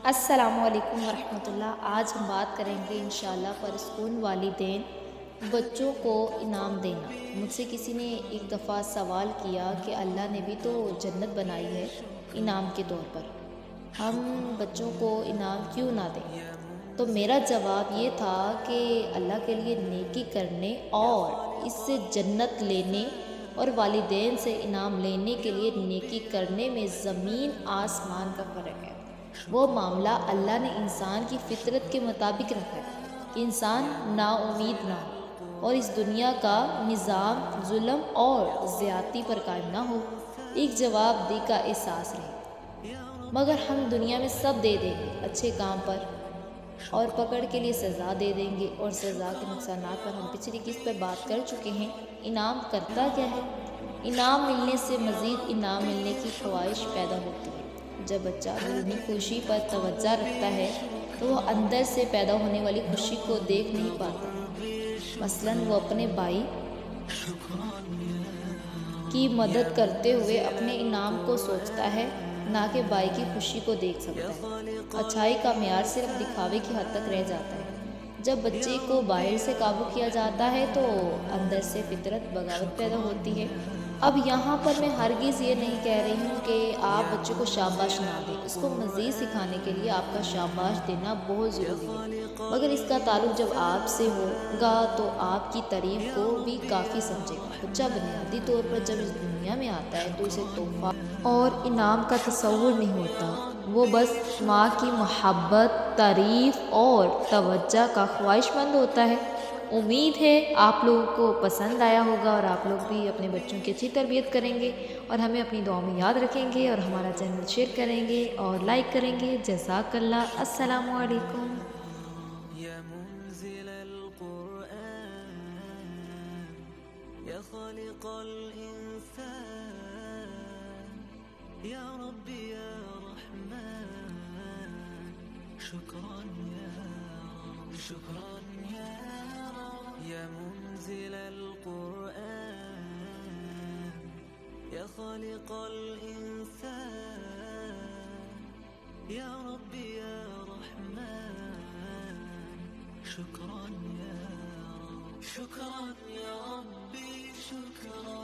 السلام علیکم ورحمۃ اللہ۔ آج ہم بات کریں گے انشاءاللہ پرسکون والدین بچوں کو انعام دینا۔ مجھ سے کسی نے ایک دفعہ سوال کیا کہ اللہ نے بھی تو جنت بنائی ہے انعام کے طور پر، ہم بچوں کو انعام کیوں نہ دیں؟ تو میرا جواب یہ تھا کہ اللہ کے لیے نیکی کرنے اور اس سے جنت لینے اور والدین سے انعام لینے کے لیے نیکی کرنے میں زمین آسمان کا فرق ہے۔ وہ معاملہ اللہ نے انسان کی فطرت کے مطابق رکھا ہے کہ انسان نا امید نہ ہو اور اس دنیا کا نظام ظلم اور زیادتی پر قائم نہ ہو، ایک جواب دہی کا احساس رہے۔ مگر ہم دنیا میں سب دے دیں گے اچھے کام پر اور پکڑ کے لیے سزا دے دیں گے، اور سزا کے نقصانات پر ہم پچھلی قسط پر بات کر چکے ہیں۔ انعام کرتا کیا ہے؟ انعام ملنے سے مزید انعام ملنے کی خواہش پیدا ہوتی ہے۔ جب بچہ بیرونی خوشی پر توجہ رکھتا ہے تو وہ اندر سے پیدا ہونے والی خوشی کو دیکھ نہیں پاتا۔ مثلاً وہ اپنے بھائی کی مدد کرتے ہوئے اپنے انعام کو سوچتا ہے، نہ کہ بھائی کی خوشی کو دیکھ سکتا ہے۔ اچھائی کا معیار صرف دکھاوے کی حد تک رہ جاتا ہے۔ جب بچے کو باہر سے قابو کیا جاتا ہے تو اندر سے فطرت بغاوت پیدا ہوتی ہے۔ اب یہاں پر میں ہرگز یہ نہیں کہہ رہی ہوں کہ آپ بچوں کو شاباش نہ دیں، اس کو مزید سکھانے کے لیے آپ کا شاباش دینا بہت ضروری ہے، مگر اس کا تعلق جب آپ سے ہوگا تو آپ کی تعریف کو بھی کافی سمجھے گا۔ بچہ بنیادی طور پر جب اس دنیا میں آتا ہے تو اسے تحفہ اور انعام کا تصور نہیں ہوتا، وہ بس ماں کی محبت، تعریف اور توجہ کا خواہش مند ہوتا ہے۔ امید ہے آپ لوگوں کو پسند آیا ہوگا اور آپ لوگ بھی اپنے بچوں کی اچھی تربیت کریں گے اور ہمیں اپنی دعاؤں میں یاد رکھیں گے اور ہمارا چینل شیئر کریں گے اور لائک کریں گے۔ جزاک اللہ۔ السلام علیکم۔ یا منزل القرآن یا خالق الانسان یا رب یا رحمن شکرا یا رب شکرا یا رب یا منزل القرآن یا خالق الانسان یا رب یا رحمن شکرا یا رب شکرا یا ربی شکرا